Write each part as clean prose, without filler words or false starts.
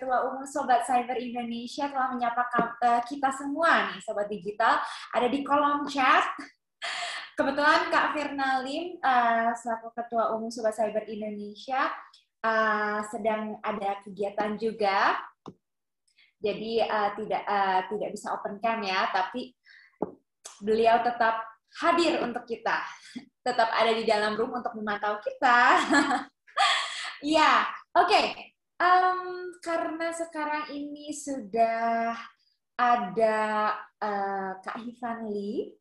Ketua Umum Sobat Cyber Indonesia telah menyapa kita semua nih, Sobat Digital, ada di kolom chat. Kebetulan Kak Firna Lim, selaku Ketua Umum Sobat Cyber Indonesia, sedang ada kegiatan juga. Jadi tidak bisa open cam ya, tapi beliau tetap hadir untuk kita. Tetap ada di dalam room untuk memantau kita. Ya, oke. Karena sekarang ini sudah ada Kak Hifan Lee.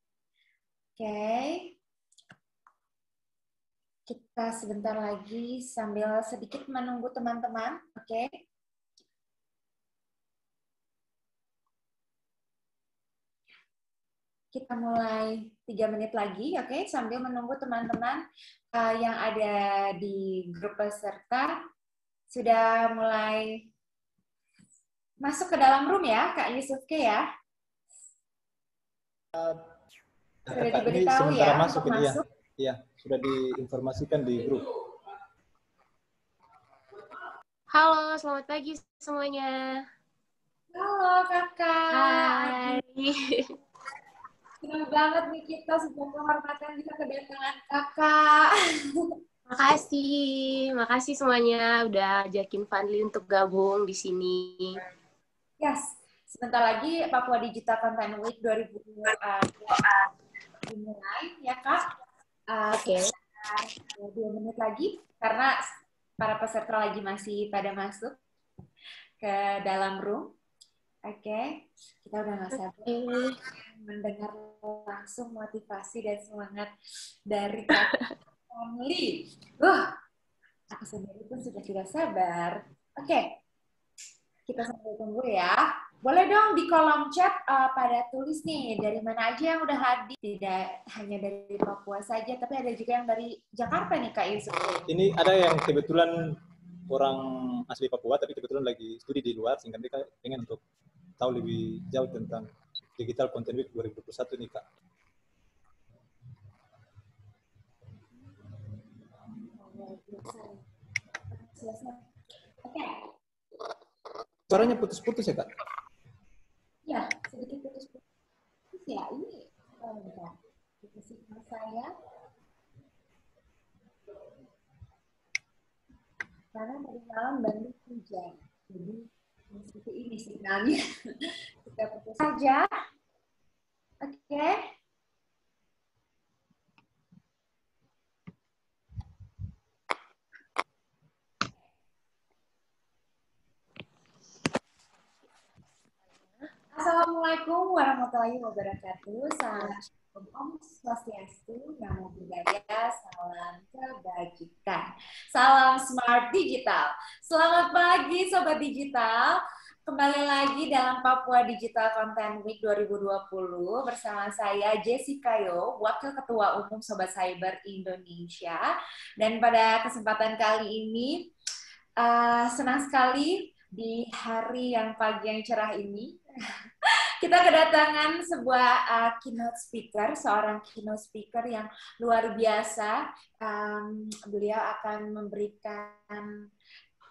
Oke. Kita sebentar lagi sambil sedikit menunggu teman-teman. Oke. Kita mulai 3 menit lagi, oke? Sambil menunggu teman-teman yang ada di grup peserta sudah mulai masuk ke dalam room ya, Kak Yusuf K ya? Sudah diberitahu ya untuk masuk? Iya, sudah diinformasikan di grup. Halo, selamat pagi semuanya. Halo Kakak. Hai. Senang banget nih kita sebuah kehormatan bisa kedatangan Kakak. Makasih semuanya udah ajakin Fanli untuk gabung di sini. Yes, sebentar lagi Papua Digital Content Week 2020 dimulai ya Kak. Oke. 2 menit lagi karena para peserta lagi masih pada masuk ke dalam room. Oke, kita udah nggak sabar mendengar langsung motivasi dan semangat dari Kak Family. Aku sendiri pun sudah tidak sabar. Oke, kita sambil tunggu ya. Boleh dong di kolom chat pada tulis nih dari mana aja yang udah hadir. Tidak hanya dari Papua saja, tapi ada juga yang dari Jakarta nih Kak Yusuf. Ini ada yang kebetulan orang asli Papua, tapi kebetulan lagi studi di luar, sehingga mereka pengen untuk tahu lebih jauh tentang Digital Content Week 2021 nih Kak. Oke. Suaranya putus-putus ya Kak? Ya, sedikit putus-putus ya. Ini signal saya. Karena dari malam Bandung hujan. Jadi seperti ini signalnya. Kita putus saja. Oke. Assalamualaikum warahmatullahi wabarakatuh. Salam Om Swastiastu, Namo Buddhaya, salam kebajikan. Salam Smart Digital. Selamat pagi Sobat Digital. Kembali lagi dalam Papua Digital Content Week 2020 bersama saya Jessica Yo, Wakil Ketua Umum Sobat Cyber Indonesia. Dan pada kesempatan kali ini senang sekali di hari yang pagi yang cerah ini kita kedatangan sebuah keynote speaker, seorang keynote speaker yang luar biasa. Beliau akan memberikan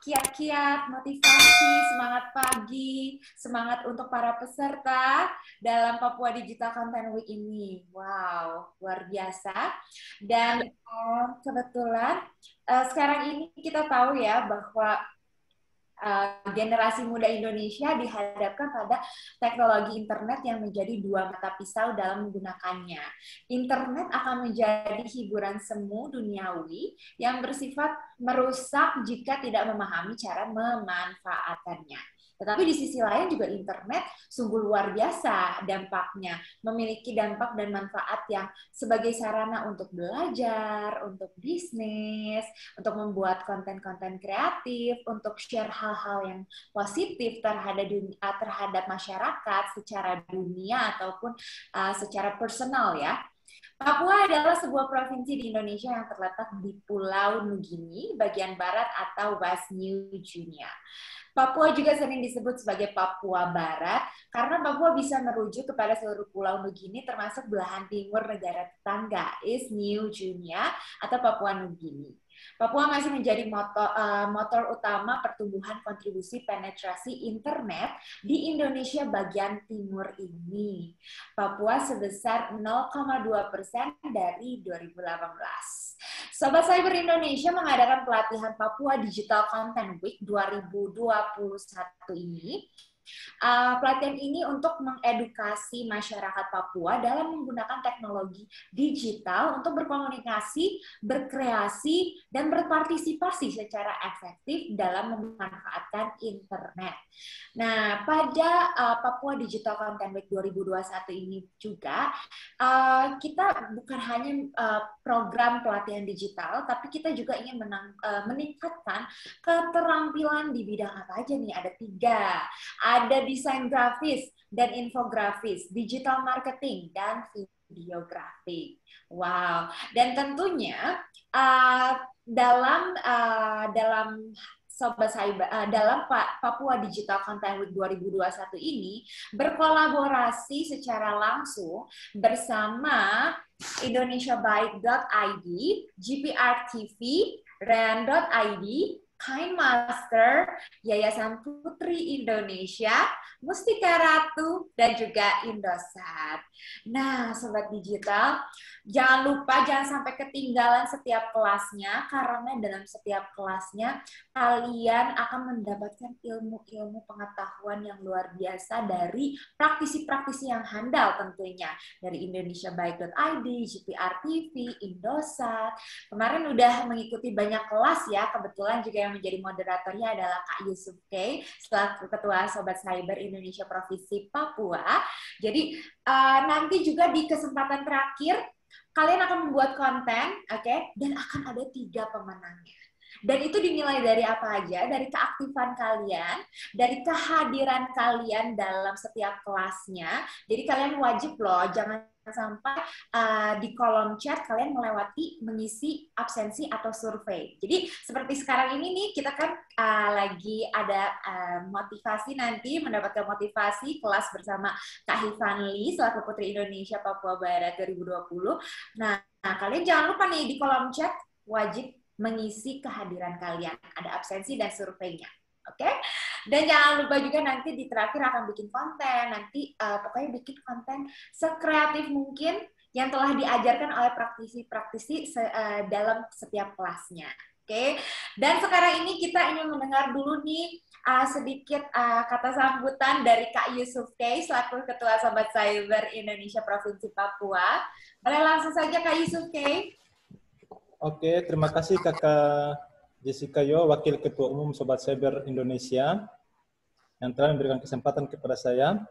kiat-kiat, motivasi, semangat pagi, semangat untuk para peserta dalam Papua Digital Content Week ini. Wow, luar biasa. Dan kebetulan sekarang ini kita tahu ya bahwa generasi muda Indonesia dihadapkan pada teknologi internet yang menjadi 2 mata pisau dalam menggunakannya. Internet akan menjadi hiburan semu duniawi yang bersifat merusak jika tidak memahami cara memanfaatkannya. Tetapi di sisi lain juga internet sungguh luar biasa dampaknya, memiliki dampak dan manfaat yang sebagai sarana untuk belajar, untuk bisnis, untuk membuat konten-konten kreatif, untuk share hal-hal yang positif terhadap masyarakat secara dunia ataupun secara personal ya. Papua adalah sebuah provinsi di Indonesia yang terletak di Pulau Nugini, bagian barat atau West New Guinea. Papua juga sering disebut sebagai Papua Barat karena Papua bisa merujuk kepada seluruh Pulau Nugini termasuk belahan timur negara tetangga, East New Guinea atau Papua Nugini. Papua masih menjadi motor utama pertumbuhan kontribusi penetrasi internet di Indonesia bagian timur ini. Papua sebesar 0,2% dari 2018. Sobat Cyber Indonesia mengadakan pelatihan Papua Digital Content Week 2021 ini. Pelatihan ini untuk mengedukasi masyarakat Papua dalam menggunakan teknologi digital untuk berkomunikasi, berkreasi, dan berpartisipasi secara efektif dalam memanfaatkan internet. Nah, pada Papua Digital Content Week 2021 ini juga, kita bukan hanya program pelatihan digital, tapi kita juga ingin meningkatkan keterampilan di bidang apa aja nih? Ada 3. Ada desain grafis dan infografis, digital marketing, dan videografi. Wow. Dan tentunya dalam Sobat Cyber, dalam Papua Digital Content Week 2021 ini berkolaborasi secara langsung bersama indonesiabaik.id, GPR TV, RAN.id, Kindmaster, Yayasan Putri Indonesia, Mustika Ratu, dan juga Indosat. Nah, Sobat Digital, jangan sampai ketinggalan setiap kelasnya, karena dalam setiap kelasnya kalian akan mendapatkan ilmu-ilmu pengetahuan yang luar biasa dari praktisi-praktisi yang handal tentunya, dari indonesiabaik.id, GPR TV, Indosat. Kemarin udah mengikuti banyak kelas ya, kebetulan juga yang menjadi moderatornya adalah Kak Yusuf K, selaku Ketua Sobat Cyber Indonesia Provinsi Papua. Jadi nanti juga di kesempatan terakhir kalian akan membuat konten, oke? Dan akan ada 3 pemenangnya. Dan itu dinilai dari apa aja? Dari keaktifan kalian, dari kehadiran kalian dalam setiap kelasnya. Jadi kalian wajib loh, jangan sampai di kolom chat kalian mengisi absensi atau survei. Jadi seperti sekarang ini nih, kita kan lagi ada motivasi nanti, mendapatkan motivasi kelas bersama Kak Hivanli selaku Putri Indonesia Papua Barat 2020. Nah, kalian jangan lupa nih di kolom chat wajib mengisi kehadiran kalian. Ada absensi dan surveinya. Oke? Dan jangan lupa juga nanti di terakhir akan bikin konten. Nanti pokoknya bikin konten sekreatif mungkin yang telah diajarkan oleh praktisi-praktisi dalam setiap kelasnya. Oke? Dan sekarang ini kita ingin mendengar dulu nih sedikit kata sambutan dari Kak Yusuf K selaku Ketua Sobat Cyber Indonesia Provinsi Papua. Boleh langsung saja Kak Yusuf K. Oke, terima kasih Kakak Jessica Yo, Wakil Ketua Umum Sobat Cyber Indonesia, yang telah memberikan kesempatan kepada saya.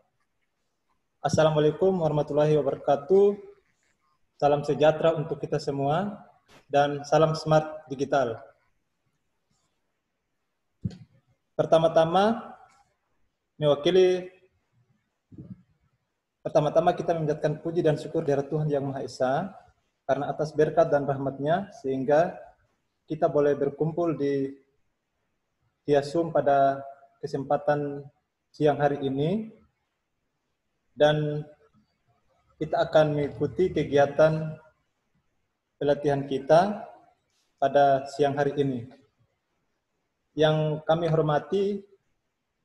Assalamualaikum warahmatullahi wabarakatuh. Salam sejahtera untuk kita semua, dan salam smart digital. Pertama-tama kita memanjatkan puji dan syukur dari Tuhan Yang Maha Esa, karena atas berkat dan rahmat-Nya, sehingga kita boleh berkumpul di via Zoom pada kesempatan siang hari ini, dan kita akan mengikuti kegiatan pelatihan kita pada siang hari ini. Yang kami hormati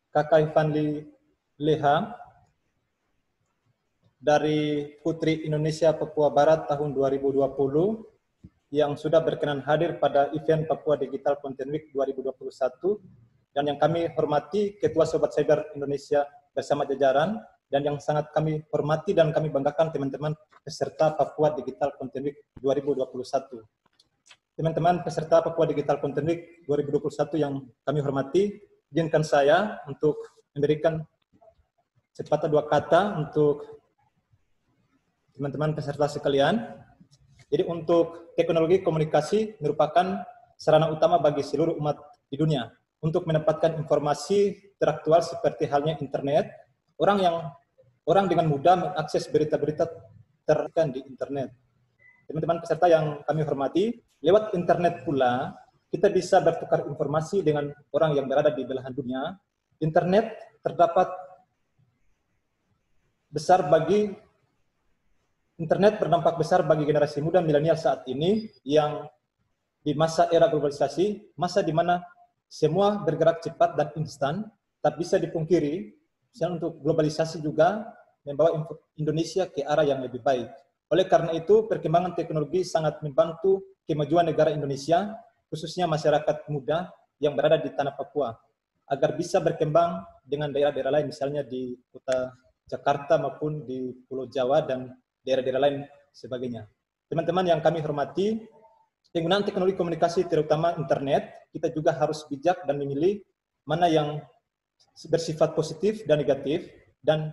Kakak Hivanli Leha dari Putri Indonesia Papua Barat tahun 2020 yang sudah berkenan hadir pada event Papua Digital Content Week 2021, dan yang kami hormati Ketua Sobat Cyber Indonesia bersama jajaran, dan yang sangat kami hormati dan kami banggakan teman-teman peserta Papua Digital Content Week 2021. Teman-teman peserta Papua Digital Content Week 2021 yang kami hormati, izinkan saya untuk memberikan sepatah 2 kata untuk teman-teman peserta sekalian. Jadi untuk teknologi komunikasi merupakan sarana utama bagi seluruh umat di dunia untuk mendapatkan informasi teraktual seperti halnya internet. Orang dengan mudah mengakses berita-berita terkait di internet. Teman-teman peserta yang kami hormati, lewat internet pula kita bisa bertukar informasi dengan orang yang berada di belahan dunia. Internet berdampak besar bagi generasi muda milenial saat ini yang di masa era globalisasi, masa di mana semua bergerak cepat dan instan, tak bisa dipungkiri, misalnya untuk globalisasi juga membawa Indonesia ke arah yang lebih baik. Oleh karena itu, perkembangan teknologi sangat membantu kemajuan negara Indonesia, khususnya masyarakat muda yang berada di tanah Papua, agar bisa berkembang dengan daerah-daerah lain, misalnya di kota Jakarta maupun di Pulau Jawa dan daerah-daerah lain sebagainya. Teman-teman yang kami hormati, penggunaan teknologi komunikasi terutama internet, kita juga harus bijak dan memilih mana yang bersifat positif dan negatif, dan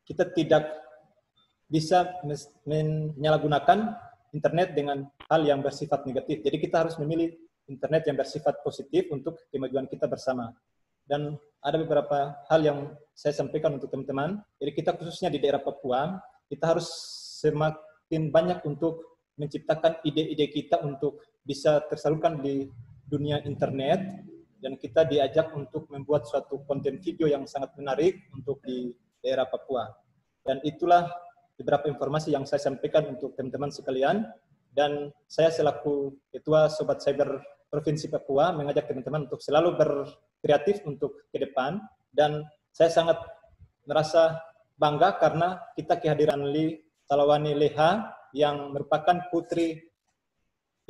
kita tidak bisa menyalahgunakan internet dengan hal yang bersifat negatif. Jadi kita harus memilih internet yang bersifat positif untuk kemajuan kita bersama. Dan ada beberapa hal yang saya sampaikan untuk teman-teman. Jadi kita khususnya di daerah Papua, kita harus semakin banyak untuk menciptakan ide-ide kita untuk bisa tersalurkan di dunia internet, dan kita diajak untuk membuat suatu konten video yang sangat menarik untuk di daerah Papua. Dan itulah beberapa informasi yang saya sampaikan untuk teman-teman sekalian. Dan saya selaku Ketua Sobat Cyber Provinsi Papua mengajak teman-teman untuk selalu berkreatif untuk ke depan. Dan saya sangat merasa bangga karena kita kehadiran Li Salawani Leha yang merupakan Putri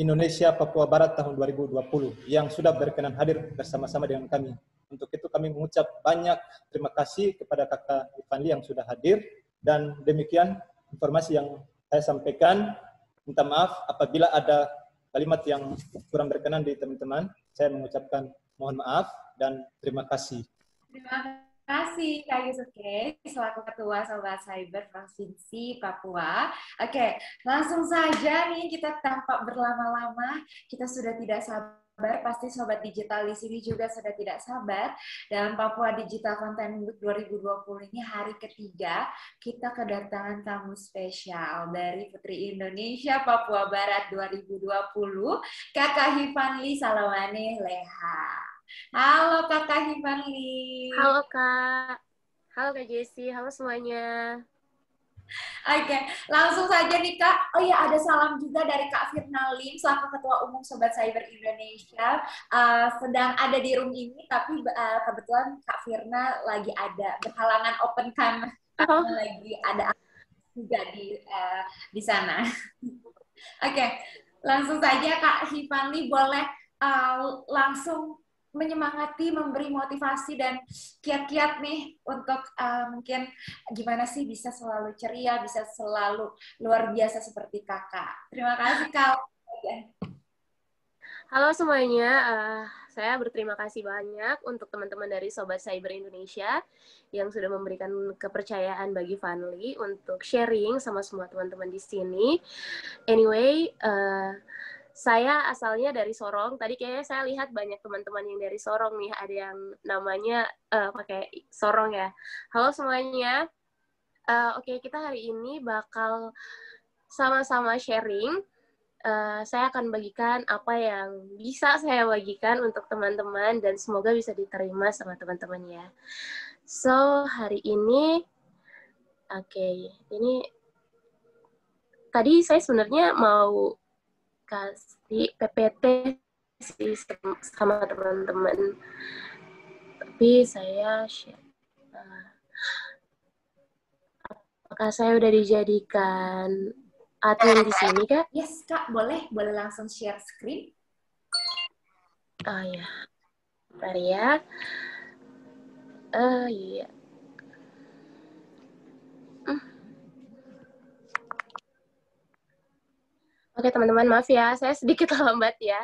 Indonesia Papua Barat tahun 2020 yang sudah berkenan hadir bersama-sama dengan kami. Untuk itu kami mengucap banyak terima kasih kepada Kakak Ivanli yang sudah hadir, dan demikian informasi yang saya sampaikan. Minta maaf apabila ada kalimat yang kurang berkenan di teman-teman. Saya mengucapkan mohon maaf dan terima kasih. Terima kasih Kak Yusuke selaku Ketua Sobat Cyber Provinsi Papua. Oke, langsung saja nih kita tanpa berlama-lama, kita sudah tidak sabar, pasti Sobat Digital di sini juga sudah tidak sabar. Dalam Papua Digital Content Week 2020 ini hari ketiga, kita kedatangan tamu spesial dari Putri Indonesia Papua Barat 2020, Kakak Hivanli Salawani Leha. Halo Kakak Hivanli. Halo Kak. Halo Kak Jessi. Halo semuanya. Oke, langsung saja nih Kak. Oh iya, ada salam juga dari Kak Firna Lim, selaku Ketua Umum Sobat Cyber Indonesia. Sedang ada di room ini, tapi kebetulan Kak Firna lagi ada berhalangan open cam, lagi ada juga di sana. Oke, langsung saja Kak Hivanli boleh langsung menyemangati, memberi motivasi dan kiat-kiat nih untuk mungkin gimana sih bisa selalu ceria, bisa selalu luar biasa seperti kakak. Terima kasih Kak. Halo semuanya, saya berterima kasih banyak untuk teman-teman dari Sobat Cyber Indonesia yang sudah memberikan kepercayaan bagi Vanli untuk sharing sama semua teman-teman di sini. Anyway, saya asalnya dari Sorong. Tadi kayaknya saya lihat banyak teman-teman yang dari Sorong nih. Ada yang namanya pakai Sorong ya. Halo semuanya. Oke, kita hari ini bakal sama-sama sharing. Saya akan bagikan apa yang bisa saya bagikan untuk teman-teman dan semoga bisa diterima sama teman-teman ya. So, hari ini, ini tadi saya sebenarnya mau kasih PPT sih sama teman-teman, tapi saya share. Apakah saya udah dijadikan admin di sini, Kak? Yes, Kak, boleh langsung share screen. Oh ya, bentar ya. Iya. Oke, teman-teman, maaf ya, saya sedikit lambat ya.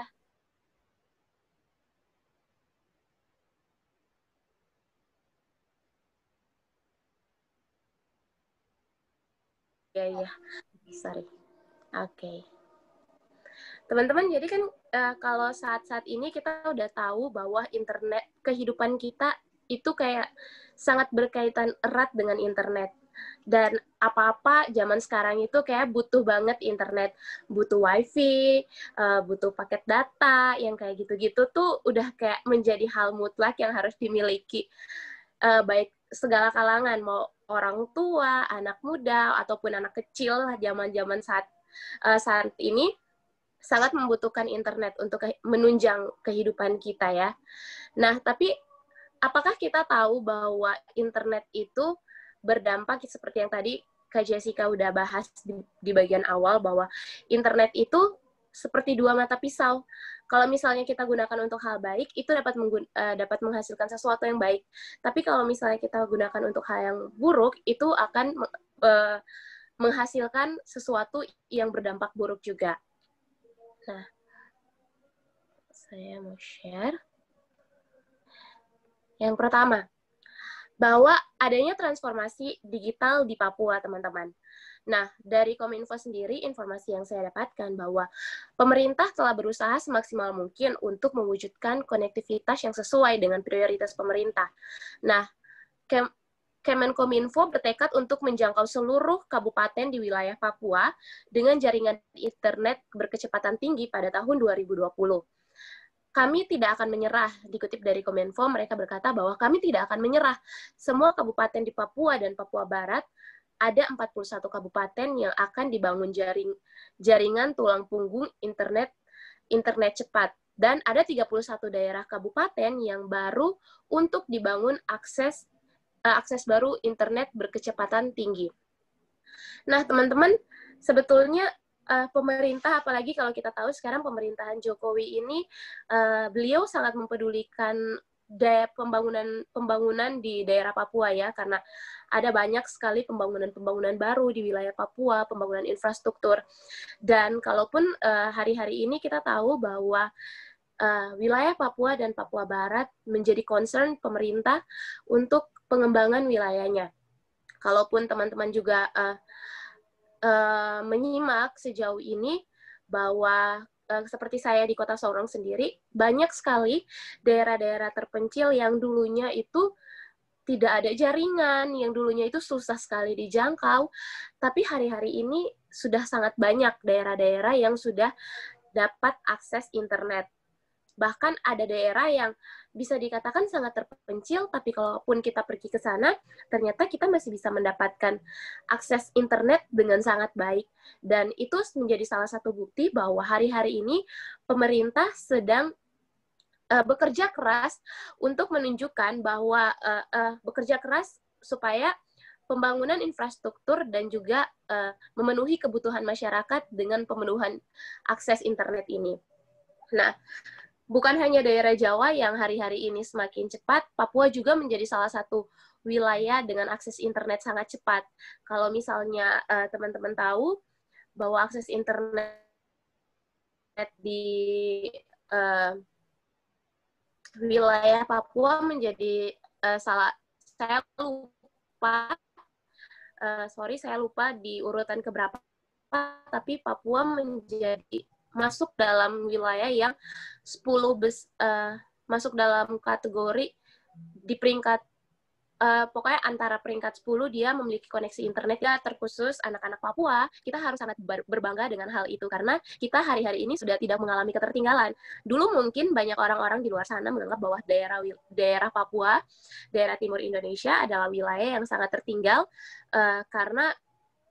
Ya, sorry. Oke. Teman-teman, jadi kan kalau saat-saat ini kita udah tahu bahwa internet, kehidupan kita itu kayak sangat berkaitan erat dengan internet. Dan apa-apa zaman sekarang itu kayak butuh banget internet, butuh wifi, butuh paket data, yang kayak gitu-gitu tuh udah kayak menjadi hal mutlak yang harus dimiliki. Baik segala kalangan, mau orang tua, anak muda, ataupun anak kecil zaman-zaman saat ini. sangat membutuhkan internet untuk menunjang kehidupan kita ya. Nah, tapi apakah kita tahu bahwa internet itu berdampak seperti yang tadi Kak Jessica udah bahas di bagian awal, bahwa internet itu seperti dua mata pisau. Kalau misalnya kita gunakan untuk hal baik, itu dapat menghasilkan sesuatu yang baik. Tapi kalau misalnya kita gunakan untuk hal yang buruk, itu akan menghasilkan sesuatu yang berdampak buruk juga. Nah, saya mau share. Yang pertama, bahwa adanya transformasi digital di Papua, teman-teman. Nah, dari Kominfo sendiri, informasi yang saya dapatkan bahwa pemerintah telah berusaha semaksimal mungkin untuk mewujudkan konektivitas yang sesuai dengan prioritas pemerintah. Nah, Kemenkominfo bertekad untuk menjangkau seluruh kabupaten di wilayah Papua dengan jaringan internet berkecepatan tinggi pada tahun 2020. Kami tidak akan menyerah, dikutip dari Kominfo, mereka berkata bahwa kami tidak akan menyerah. Semua kabupaten di Papua dan Papua Barat, ada 41 kabupaten yang akan dibangun jaringan tulang punggung internet cepat. Dan ada 31 daerah kabupaten yang baru untuk dibangun akses baru internet berkecepatan tinggi. Nah, teman-teman, sebetulnya pemerintah, apalagi kalau kita tahu sekarang pemerintahan Jokowi ini, beliau sangat mempedulikan pembangunan di daerah Papua ya, karena ada banyak sekali pembangunan baru di wilayah Papua, pembangunan infrastruktur. Dan kalaupun hari-hari ini kita tahu bahwa wilayah Papua dan Papua Barat menjadi concern pemerintah untuk pengembangan wilayahnya. Kalaupun teman-teman juga menyimak sejauh ini bahwa seperti saya di Kota Sorong sendiri, banyak sekali daerah-daerah terpencil yang dulunya itu tidak ada jaringan, yang dulunya itu susah sekali dijangkau, tapi hari-hari ini sudah sangat banyak daerah-daerah yang sudah dapat akses internet. Bahkan ada daerah yang bisa dikatakan sangat terpencil, tapi kalaupun kita pergi ke sana, ternyata kita masih bisa mendapatkan akses internet dengan sangat baik. Dan itu menjadi salah satu bukti bahwa hari-hari ini pemerintah sedang bekerja keras untuk menunjukkan bahwa bekerja keras supaya pembangunan infrastruktur dan juga memenuhi kebutuhan masyarakat dengan pemenuhan akses internet ini. Nah, bukan hanya daerah Jawa yang hari-hari ini semakin cepat, Papua juga menjadi salah satu wilayah dengan akses internet sangat cepat. Kalau misalnya teman-teman tahu bahwa akses internet di wilayah Papua menjadi saya lupa di urutan keberapa, tapi Papua menjadi masuk dalam wilayah yang masuk dalam kategori di peringkat pokoknya antara peringkat 10 dia memiliki koneksi internet ya, terkhusus anak-anak Papua. Kita harus sangat berbangga dengan hal itu karena kita hari-hari ini sudah tidak mengalami ketertinggalan. Dulu mungkin banyak orang-orang di luar sana menganggap bahwa daerah Papua, daerah timur Indonesia adalah wilayah yang sangat tertinggal karena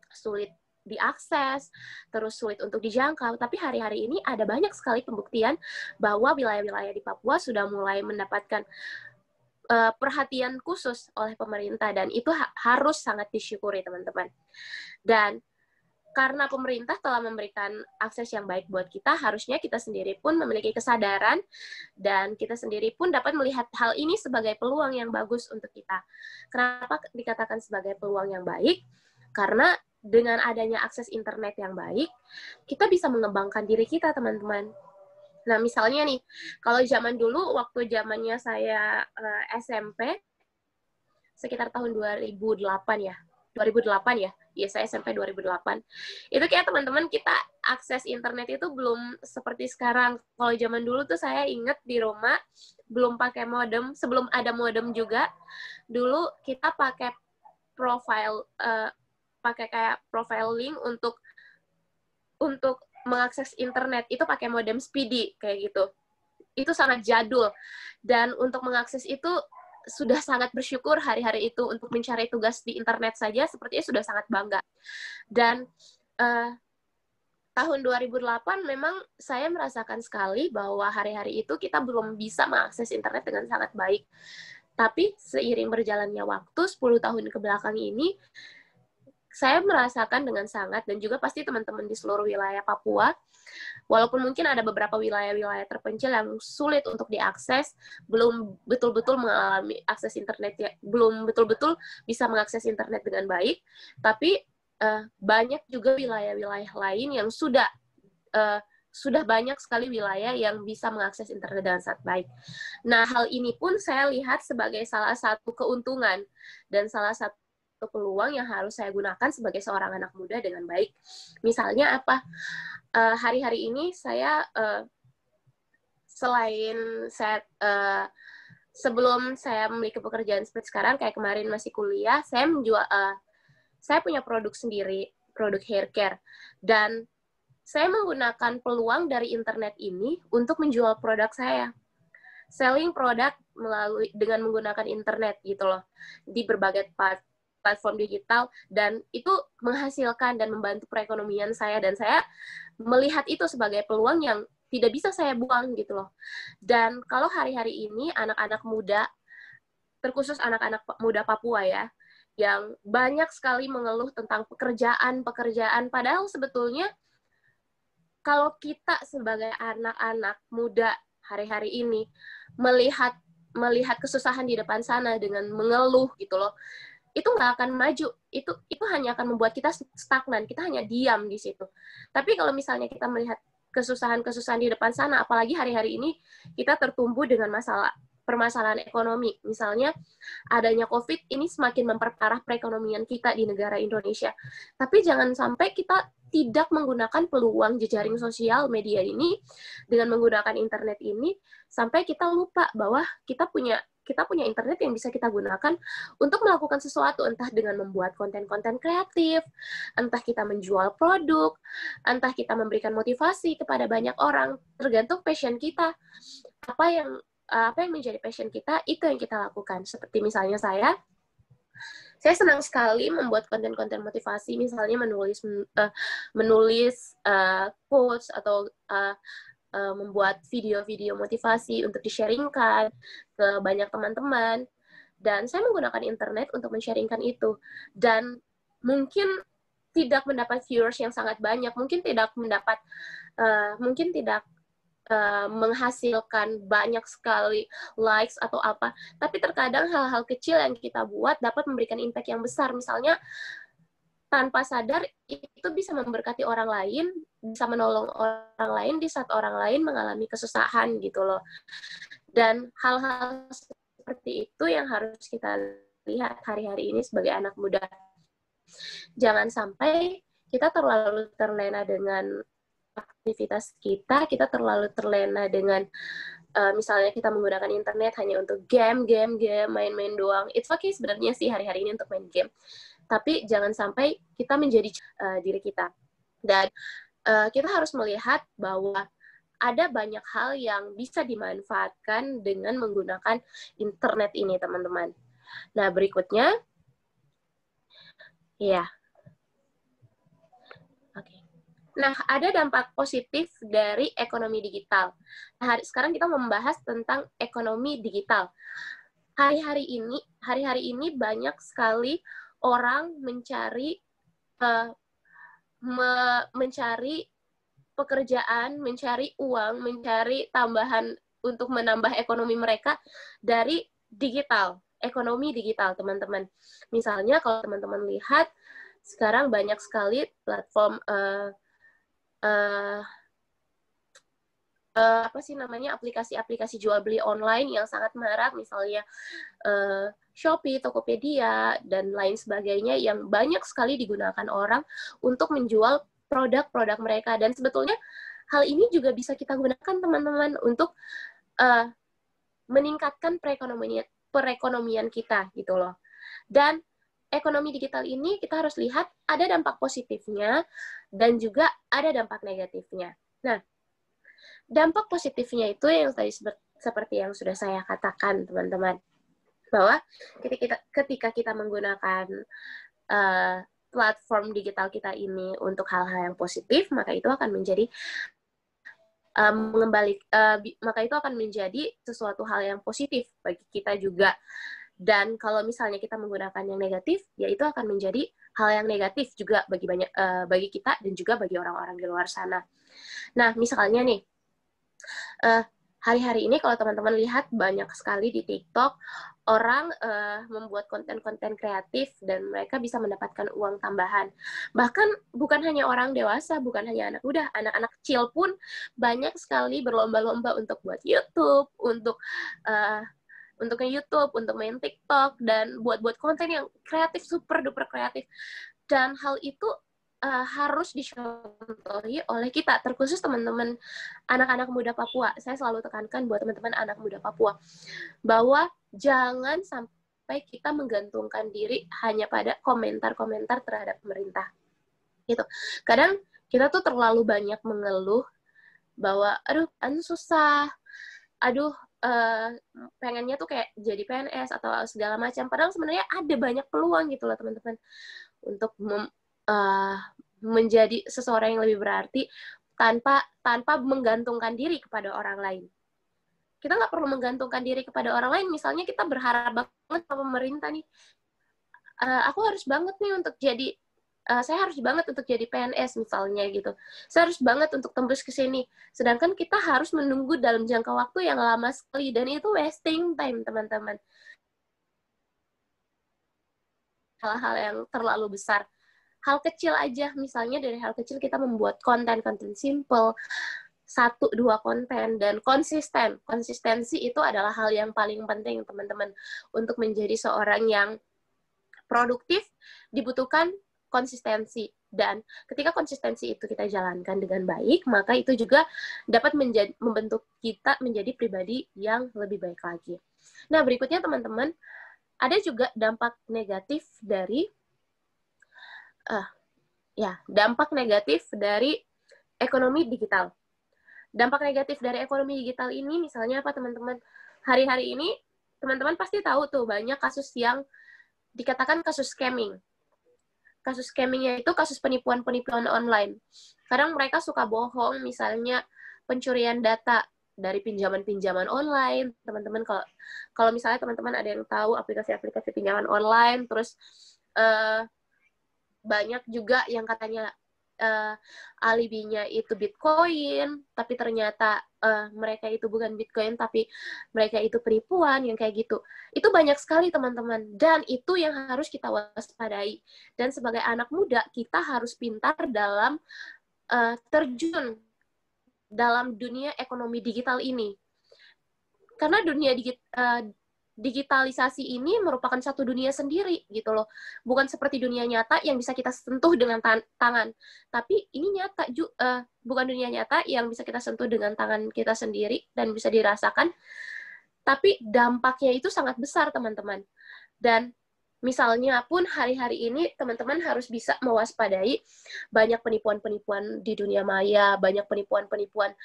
sulit diakses, terus sulit untuk dijangkau. Tapi hari-hari ini ada banyak sekali pembuktian bahwa wilayah-wilayah di Papua sudah mulai mendapatkan perhatian khusus oleh pemerintah, dan itu harus sangat disyukuri, teman-teman. Dan karena pemerintah telah memberikan akses yang baik buat kita, harusnya kita sendiri pun memiliki kesadaran dan kita sendiri pun dapat melihat hal ini sebagai peluang yang bagus untuk kita. Kenapa dikatakan sebagai peluang yang baik? Karena dengan adanya akses internet yang baik, kita bisa mengembangkan diri kita, teman-teman. Nah, misalnya nih, kalau zaman dulu, waktu zamannya saya SMP, sekitar tahun 2008 ya, iya saya SMP 2008, itu kayak teman-teman kita akses internet itu belum seperti sekarang. Kalau zaman dulu tuh saya ingat di rumah, belum pakai modem, sebelum ada modem juga, dulu kita pakai kayak profile link untuk mengakses internet, itu pakai modem speedy kayak gitu. Itu sangat jadul, dan untuk mengakses itu sudah sangat bersyukur hari-hari itu. Untuk mencari tugas di internet saja sepertinya sudah sangat bangga. Dan tahun 2008 memang saya merasakan sekali bahwa hari-hari itu kita belum bisa mengakses internet dengan sangat baik. Tapi seiring berjalannya waktu, 10 tahun ke belakang ini, saya merasakan dengan sangat, dan juga pasti teman-teman di seluruh wilayah Papua, walaupun mungkin ada beberapa wilayah-wilayah terpencil yang sulit untuk diakses, belum betul-betul mengalami akses internet, ya, belum betul-betul bisa mengakses internet dengan baik, tapi banyak juga wilayah-wilayah lain yang sudah banyak sekali wilayah yang bisa mengakses internet dengan sangat baik. Nah, hal ini pun saya lihat sebagai salah satu keuntungan dan salah satu peluang yang harus saya gunakan sebagai seorang anak muda dengan baik. Misalnya apa? Hari-hari ini saya selain saya sebelum saya memiliki pekerjaan seperti sekarang, kayak kemarin masih kuliah, saya punya produk sendiri, produk hair care, dan saya menggunakan peluang dari internet ini untuk menjual produk saya. Selling produk dengan menggunakan internet gitu loh, di berbagai platform digital, dan itu menghasilkan dan membantu perekonomian saya, dan saya melihat itu sebagai peluang yang tidak bisa saya buang gitu loh. Dan kalau hari-hari ini anak-anak muda, terkhusus anak-anak muda Papua ya, yang banyak sekali mengeluh tentang pekerjaan, padahal sebetulnya kalau kita sebagai anak-anak muda hari-hari ini melihat kesusahan di depan sana dengan mengeluh gitu loh, itu nggak akan maju, itu hanya akan membuat kita stagnan, kita hanya diam di situ. Tapi kalau misalnya kita melihat kesusahan-kesusahan di depan sana, apalagi hari-hari ini kita tertumbuh dengan permasalahan ekonomi. Misalnya adanya COVID ini semakin memperparah perekonomian kita di negara Indonesia. Tapi jangan sampai kita tidak menggunakan peluang jejaring sosial media ini dengan menggunakan internet ini sampai kita lupa bahwa kita punya internet yang bisa kita gunakan untuk melakukan sesuatu, entah dengan membuat konten-konten kreatif, entah kita menjual produk, entah kita memberikan motivasi kepada banyak orang, tergantung passion kita. Apa yang menjadi passion kita, itu yang kita lakukan. Seperti misalnya saya senang sekali membuat konten-konten motivasi, misalnya menulis quotes atau membuat video-video motivasi untuk di-sharingkan ke banyak teman-teman. Dan saya menggunakan internet untuk men-sharingkan itu. Dan mungkin tidak mendapat viewers yang sangat banyak, mungkin tidak menghasilkan banyak sekali likes atau apa, tapi terkadang hal-hal kecil yang kita buat dapat memberikan impact yang besar. Misalnya tanpa sadar itu bisa memberkati orang lain, bisa menolong orang lain di saat orang lain mengalami kesusahan gitu loh. Dan hal-hal seperti itu yang harus kita lihat hari-hari ini sebagai anak muda. Jangan sampai kita terlalu terlena dengan aktivitas kita terlalu terlena dengan misalnya kita menggunakan internet hanya untuk game, main-main doang. It's okay sebenarnya sih hari-hari ini untuk main game. Tapi jangan sampai kita menjadi diri kita. Dan kita harus melihat bahwa ada banyak hal yang bisa dimanfaatkan dengan menggunakan internet ini, teman-teman. Nah, berikutnya, ya. Nah, ada dampak positif dari ekonomi digital. Nah, sekarang kita membahas tentang ekonomi digital. Hari-hari ini banyak sekali orang mencari pekerjaan, mencari uang, mencari tambahan untuk menambah ekonomi mereka dari digital, ekonomi digital, teman-teman. Misalnya kalau teman-teman lihat, sekarang banyak sekali platform aplikasi-aplikasi jual beli online yang sangat marak, misalnya Shopee, Tokopedia, dan lain sebagainya, yang banyak sekali digunakan orang untuk menjual produk-produk mereka. Dan sebetulnya hal ini juga bisa kita gunakan, teman-teman, untuk meningkatkan perekonomian kita gitu loh. Dan ekonomi digital ini kita harus lihat ada dampak positifnya dan juga ada dampak negatifnya. Nah, dampak positifnya itu yang tadi seperti yang sudah saya katakan, teman-teman, bahwa ketika kita menggunakan platform digital kita ini untuk hal-hal yang positif, maka itu akan menjadi maka itu akan menjadi sesuatu hal yang positif bagi kita juga. Dan kalau misalnya kita menggunakan yang negatif, ya itu akan menjadi hal yang negatif juga bagi kita dan juga bagi orang-orang di luar sana. Nah, misalnya nih, hari-hari ini kalau teman-teman lihat banyak sekali di TikTok orang membuat konten-konten kreatif dan mereka bisa mendapatkan uang tambahan. Bahkan bukan hanya orang dewasa, bukan hanya anak muda, anak-anak kecil pun banyak sekali berlomba-lomba untuk buat YouTube, untuk YouTube, untuk main TikTok, dan buat konten yang kreatif, super duper kreatif. Dan hal itu harus dicontohi oleh kita, terkhusus teman-teman anak-anak muda Papua. Saya selalu tekankan buat teman-teman anak muda Papua, bahwa jangan sampai kita menggantungkan diri hanya pada komentar-komentar terhadap pemerintah. Gitu. Kadang kita tuh terlalu banyak mengeluh bahwa, aduh, kan susah, aduh, pengennya tuh kayak jadi PNS atau segala macam. Padahal sebenarnya ada banyak peluang gitu loh teman-teman untuk menjadi seseorang yang lebih berarti tanpa menggantungkan diri kepada orang lain. Kita nggak perlu menggantungkan diri kepada orang lain. Misalnya kita berharap banget sama pemerintah nih, aku harus banget nih untuk jadi saya harus banget untuk jadi PNS misalnya gitu. Saya harus banget untuk tembus ke sini. Sedangkan kita harus menunggu dalam jangka waktu yang lama sekali dan itu wasting time, teman-teman. Hal-hal yang terlalu besar. Hal kecil aja, misalnya dari hal kecil kita membuat konten simple, 1-2 konten, dan konsisten. Konsistensi itu adalah hal yang paling penting, teman-teman. Untuk menjadi seorang yang produktif, dibutuhkan konsistensi. Dan ketika konsistensi itu kita jalankan dengan baik, maka itu juga dapat membentuk kita menjadi pribadi yang lebih baik lagi. Nah, berikutnya teman-teman, ada juga dampak negatif dari dampak negatif dari ekonomi digital. Dampak negatif dari ekonomi digital ini misalnya apa, teman-teman? Hari-hari ini teman-teman pasti tahu tuh banyak kasus yang dikatakan kasus scamming. Kasus scammingnya itu kasus penipuan-penipuan online. Kadang mereka suka bohong, misalnya pencurian data dari pinjaman-pinjaman online. Teman-teman kalau misalnya teman-teman ada yang tahu aplikasi-aplikasi pinjaman online, terus banyak juga yang katanya alibinya itu Bitcoin, tapi ternyata mereka itu bukan Bitcoin, tapi mereka itu penipuan, yang kayak gitu. Itu banyak sekali, teman-teman. Dan itu yang harus kita waspadai. Dan sebagai anak muda, kita harus pintar dalam terjun dalam dunia ekonomi digital ini. Karena dunia digitalisasi ini merupakan satu dunia sendiri gitu loh. Bukan seperti dunia nyata yang bisa kita sentuh dengan tangan. Tapi ini bukan dunia nyata yang bisa kita sentuh dengan tangan kita sendiri dan bisa dirasakan. Tapi dampaknya itu sangat besar, teman-teman. Dan misalnya pun hari-hari ini teman-teman harus bisa mewaspadai banyak penipuan-penipuan di dunia maya, banyak penipuan-penipuan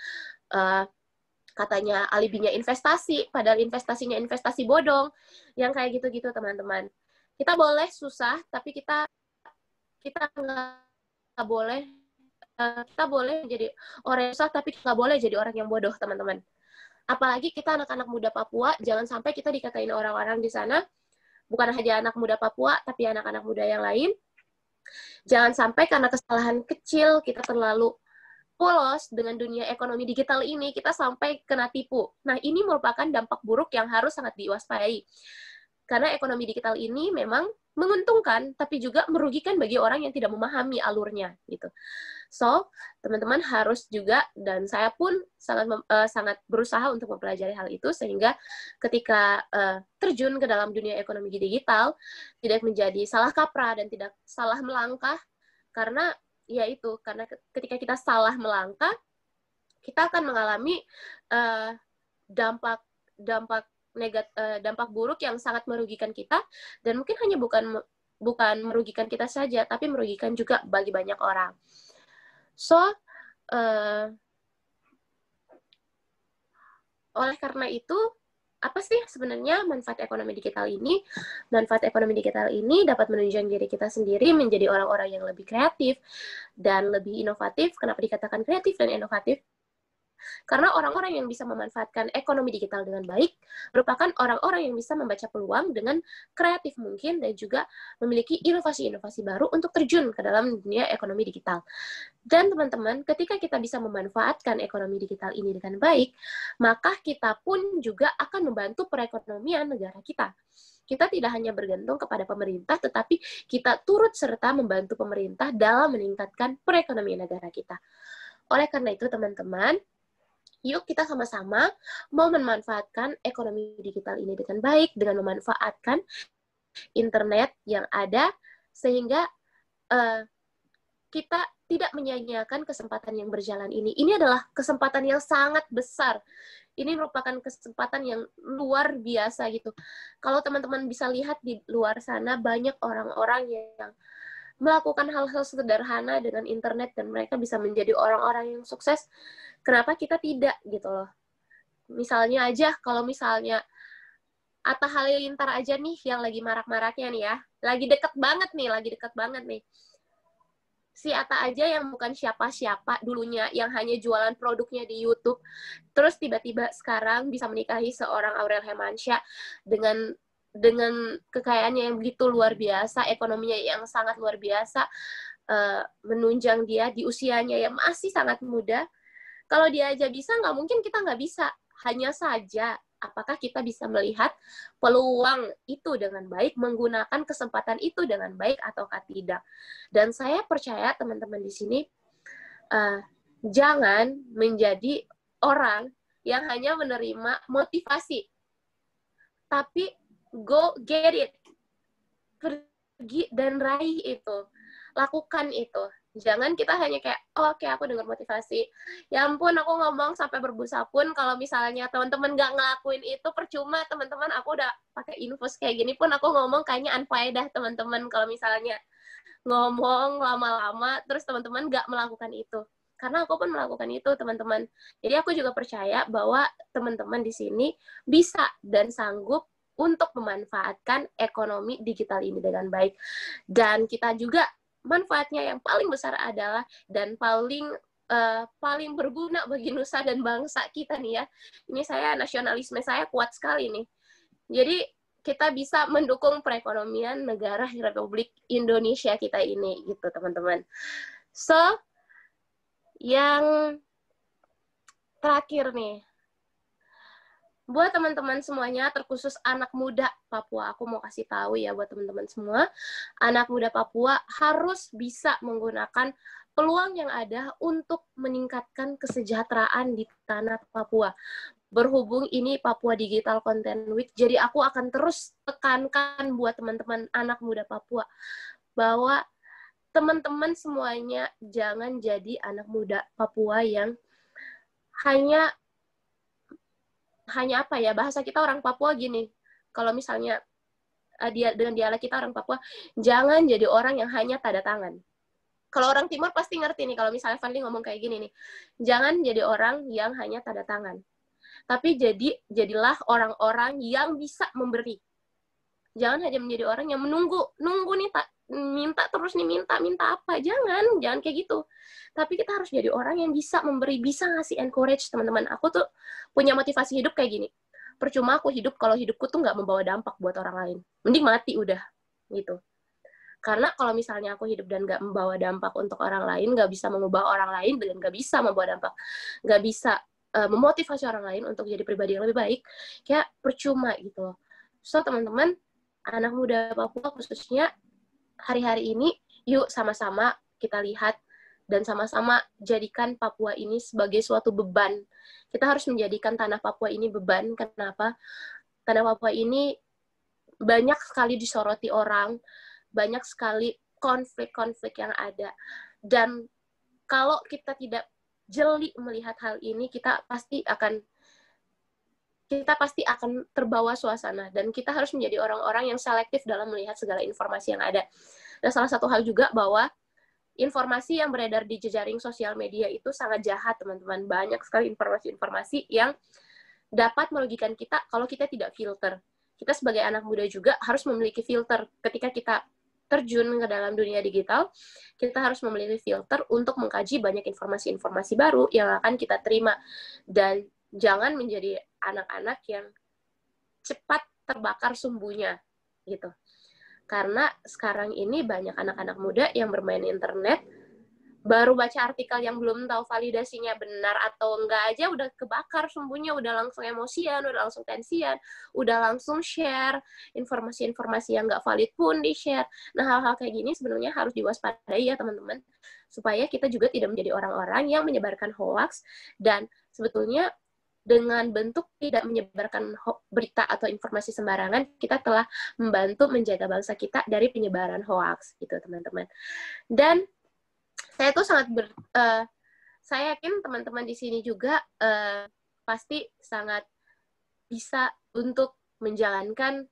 katanya alibinya investasi, padahal investasinya investasi bodong, yang kayak gitu-gitu, teman-teman. Kita boleh susah, tapi kita nggak boleh, kita boleh jadi orang yang susah, tapi nggak boleh jadi orang yang bodoh, teman-teman. Apalagi kita anak-anak muda Papua, jangan sampai kita dikatain orang-orang di sana, bukan hanya anak muda Papua, tapi anak-anak muda yang lain. Jangan sampai karena kesalahan kecil, kita terlalu polos dengan dunia ekonomi digital ini, kita sampai kena tipu. Nah, ini merupakan dampak buruk yang harus sangat diwaspadai. Karena ekonomi digital ini memang menguntungkan, tapi juga merugikan bagi orang yang tidak memahami alurnya. Gitu. So, teman-teman harus juga, dan saya pun sangat berusaha untuk mempelajari hal itu, sehingga ketika terjun ke dalam dunia ekonomi digital, tidak menjadi salah kaprah dan tidak salah melangkah, karena karena ketika kita salah melangkah, kita akan mengalami dampak buruk yang sangat merugikan kita, dan mungkin hanya bukan merugikan kita saja, tapi merugikan juga bagi banyak orang. So, oleh karena itu, apa sih sebenarnya manfaat ekonomi digital ini? Manfaat ekonomi digital ini dapat menunjang diri kita sendiri menjadi orang-orang yang lebih kreatif dan lebih inovatif. Kenapa dikatakan kreatif dan inovatif? Karena orang-orang yang bisa memanfaatkan ekonomi digital dengan baik merupakan orang-orang yang bisa membaca peluang dengan kreatif mungkin dan juga memiliki inovasi-inovasi baru untuk terjun ke dalam dunia ekonomi digital. Dan teman-teman, ketika kita bisa memanfaatkan ekonomi digital ini dengan baik, maka kita pun juga akan membantu perekonomian negara kita. Kita tidak hanya bergantung kepada pemerintah, tetapi kita turut serta membantu pemerintah dalam meningkatkan perekonomian negara kita. Oleh karena itu, teman-teman, yuk kita sama-sama mau memanfaatkan ekonomi digital ini dengan baik, dengan memanfaatkan internet yang ada, sehingga kita tidak menyia-nyiakan kesempatan yang berjalan ini. Ini adalah kesempatan yang sangat besar. Ini merupakan kesempatan yang luar biasa gitu. Kalau teman-teman bisa lihat di luar sana, banyak orang-orang yang melakukan hal-hal sederhana dengan internet dan mereka bisa menjadi orang-orang yang sukses. Kenapa kita tidak gitu loh? Misalnya aja, kalau misalnya Atta Halilintar aja nih yang lagi marak-maraknya nih ya, lagi deket banget nih. Si Atta aja yang bukan siapa-siapa dulunya, yang hanya jualan produknya di YouTube, terus tiba-tiba sekarang bisa menikahi seorang Aurel Hermansyah dengan kekayaannya yang begitu luar biasa, ekonominya yang sangat luar biasa, menunjang dia di usianya yang masih sangat muda. Kalau dia aja bisa, nggak mungkin kita nggak bisa. Hanya saja, apakah kita bisa melihat peluang itu dengan baik, menggunakan kesempatan itu dengan baik ataukah tidak. Dan saya percaya teman-teman di sini, jangan menjadi orang yang hanya menerima motivasi, tapi go get it. Pergi dan raih itu. Lakukan itu. Jangan kita hanya kayak, oh, oke, aku dengar motivasi. Ya ampun, aku ngomong sampai berbusa pun, kalau misalnya teman-teman nggak ngelakuin itu, percuma, teman-teman. Aku udah pakai infus kayak gini pun, aku ngomong kayaknya unfaedah, teman-teman. Kalau misalnya ngomong lama-lama, terus teman-teman nggak melakukan itu. Karena aku pun melakukan itu, teman-teman. Jadi aku juga percaya bahwa teman-teman di sini bisa dan sanggup untuk memanfaatkan ekonomi digital ini dengan baik. Dan kita juga manfaatnya yang paling besar adalah dan paling berguna bagi nusa dan bangsa kita nih ya. Ini saya, nasionalisme saya kuat sekali nih. Jadi kita bisa mendukung perekonomian negara Republik Indonesia kita ini gitu, teman-teman. So, yang terakhir nih, buat teman-teman semuanya, terkhusus anak muda Papua, aku mau kasih tahu ya buat teman-teman semua, anak muda Papua harus bisa menggunakan peluang yang ada untuk meningkatkan kesejahteraan di tanah Papua. Berhubung ini Papua Digital Content Week, jadi aku akan terus tekankan buat teman-teman anak muda Papua, bahwa teman-teman semuanya jangan jadi anak muda Papua yang hanya apa ya, bahasa kita orang Papua gini, kalau misalnya dengan dialek kita orang Papua, jangan jadi orang yang hanya tanda tangan. Kalau orang Timur pasti ngerti nih, kalau misalnya Fadli ngomong kayak gini nih, jangan jadi orang yang hanya tanda tangan, tapi jadilah orang-orang yang bisa memberi. Jangan hanya menjadi orang yang nunggu nih, minta terus nih, minta apa, jangan kayak gitu. Tapi kita harus jadi orang yang bisa memberi, bisa ngasih encourage. Teman-teman, aku tuh punya motivasi hidup kayak gini, percuma aku hidup kalau hidupku tuh nggak membawa dampak buat orang lain, mending mati udah gitu. Karena kalau misalnya aku hidup dan nggak membawa dampak untuk orang lain, nggak bisa mengubah orang lain, dan nggak bisa membawa dampak, nggak bisa memotivasi orang lain untuk jadi pribadi yang lebih baik, kayak percuma gitu. So teman-teman, anak muda Papua khususnya, hari-hari ini, yuk sama-sama kita lihat dan sama-sama jadikan Papua ini sebagai suatu beban. Kita harus menjadikan tanah Papua ini beban. Kenapa? Tanah Papua ini banyak sekali disoroti orang, banyak sekali konflik-konflik yang ada. Dan kalau kita tidak jeli melihat hal ini, kita pasti akan terbawa suasana, dan kita harus menjadi orang-orang yang selektif dalam melihat segala informasi yang ada. Dan salah satu hal juga bahwa informasi yang beredar di jejaring sosial media itu sangat jahat, teman-teman. Banyak sekali informasi-informasi yang dapat merugikan kita kalau kita tidak filter. Kita sebagai anak muda juga harus memiliki filter ketika kita terjun ke dalam dunia digital. Kita harus memiliki filter untuk mengkaji banyak informasi-informasi baru yang akan kita terima, dan jangan menjadi anak-anak yang cepat terbakar sumbunya gitu. Karena sekarang ini banyak anak-anak muda yang bermain internet, baru baca artikel yang belum tahu validasinya benar atau enggak aja udah kebakar sumbunya, udah langsung emosian, udah langsung tensian, udah langsung share informasi-informasi yang enggak valid pun di-share. Nah, hal-hal kayak gini sebenarnya harus diwaspadai ya teman-teman, supaya kita juga tidak menjadi orang-orang yang menyebarkan hoax, dan sebetulnya dengan bentuk tidak menyebarkan berita atau informasi sembarangan, kita telah membantu menjaga bangsa kita dari penyebaran hoax gitu teman-teman. Dan saya tuh saya yakin teman-teman di sini juga pasti sangat bisa untuk menjalankan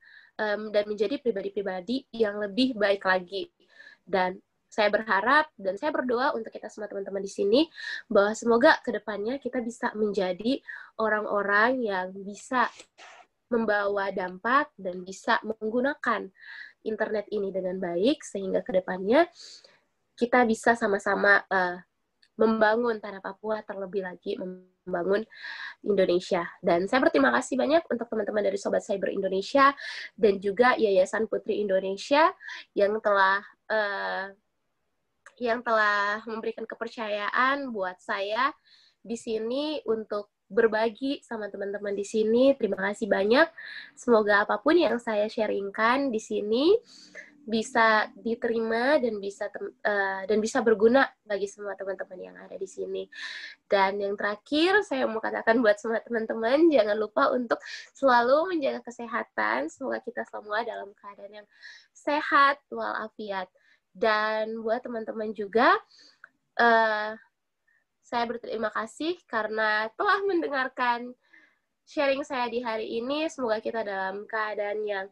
dan menjadi pribadi-pribadi yang lebih baik lagi. Dan saya berharap dan saya berdoa untuk kita semua teman-teman di sini bahwa semoga kedepannya kita bisa menjadi orang-orang yang bisa membawa dampak dan bisa menggunakan internet ini dengan baik, sehingga kedepannya kita bisa sama-sama membangun tanah Papua, terlebih lagi membangun Indonesia. Dan saya berterima kasih banyak untuk teman-teman dari Sobat Cyber Indonesia dan juga Yayasan Putri Indonesia yang telah memberikan kepercayaan buat saya di sini untuk berbagi sama teman-teman di sini. Terima kasih banyak. Semoga apapun yang saya sharingkan di sini bisa diterima dan bisa berguna bagi semua teman-teman yang ada di sini. Dan yang terakhir, saya mau katakan buat semua teman-teman, jangan lupa untuk selalu menjaga kesehatan. Semoga kita semua dalam keadaan yang sehat walafiat. Dan buat teman-teman juga, saya berterima kasih karena telah mendengarkan sharing saya di hari ini. Semoga kita dalam keadaan yang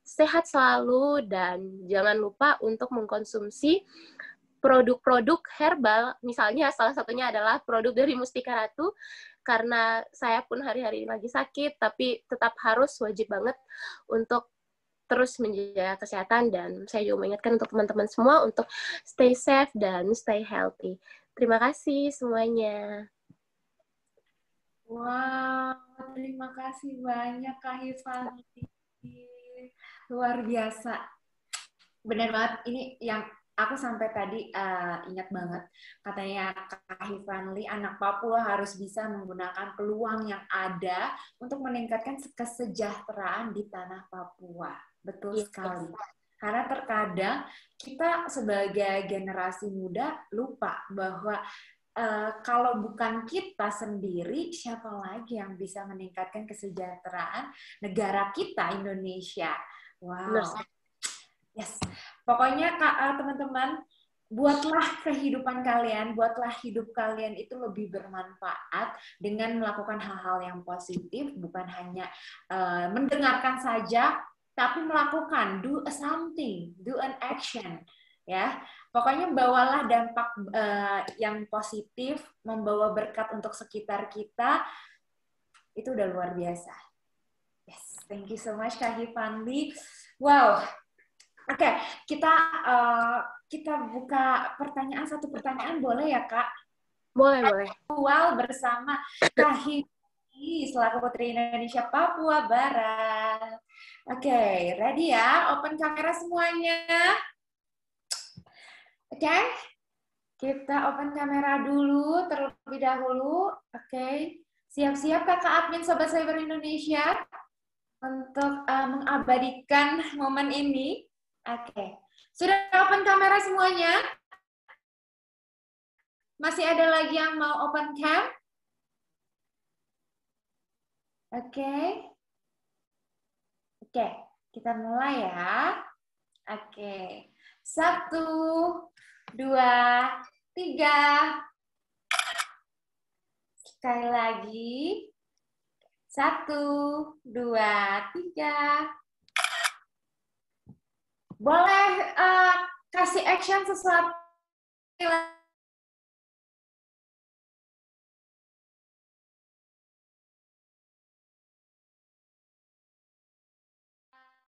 sehat selalu, dan jangan lupa untuk mengkonsumsi produk-produk herbal, misalnya salah satunya adalah produk dari Mustika Ratu, karena saya pun hari-hari ini lagi sakit, tapi tetap harus wajib banget untuk terus menjaga kesehatan, dan saya juga mengingatkan untuk teman-teman semua untuk stay safe dan stay healthy. Terima kasih semuanya. Wow, terima kasih banyak Kak Hifani. Luar biasa. Benar banget, ini yang aku sampai tadi ingat banget. Katanya Kak Hifani, anak Papua harus bisa menggunakan peluang yang ada untuk meningkatkan kesejahteraan di tanah Papua. Betul sekali. Karena terkadang kita sebagai generasi muda lupa bahwa kalau bukan kita sendiri, siapa lagi yang bisa meningkatkan kesejahteraan negara kita, Indonesia. Wow. Yes. Pokoknya teman-teman, buatlah kehidupan kalian, buatlah hidup kalian itu lebih bermanfaat dengan melakukan hal-hal yang positif, bukan hanya mendengarkan saja, tapi melakukan, do something, do an action, ya. Pokoknya bawalah dampak yang positif, membawa berkat untuk sekitar kita, itu udah luar biasa. Yes, thank you so much Kak Hifani. Wow. Oke, kita buka pertanyaan, satu pertanyaan boleh ya Kak? Boleh. Awal bersama Kak Hifani selaku Putri Indonesia Papua Barat. Oke, ready ya? Open kamera semuanya. Oke, kita open kamera dulu terlebih dahulu. Oke, siap-siap Kakak admin Sobat Cyber Indonesia untuk mengabadikan momen ini. Oke, sudah open kamera semuanya? Masih ada lagi yang mau open cam? Oke, kita mulai ya. Oke, 1, 2, 3. Sekali lagi. 1, 2, 3. Boleh kasih action sesuatu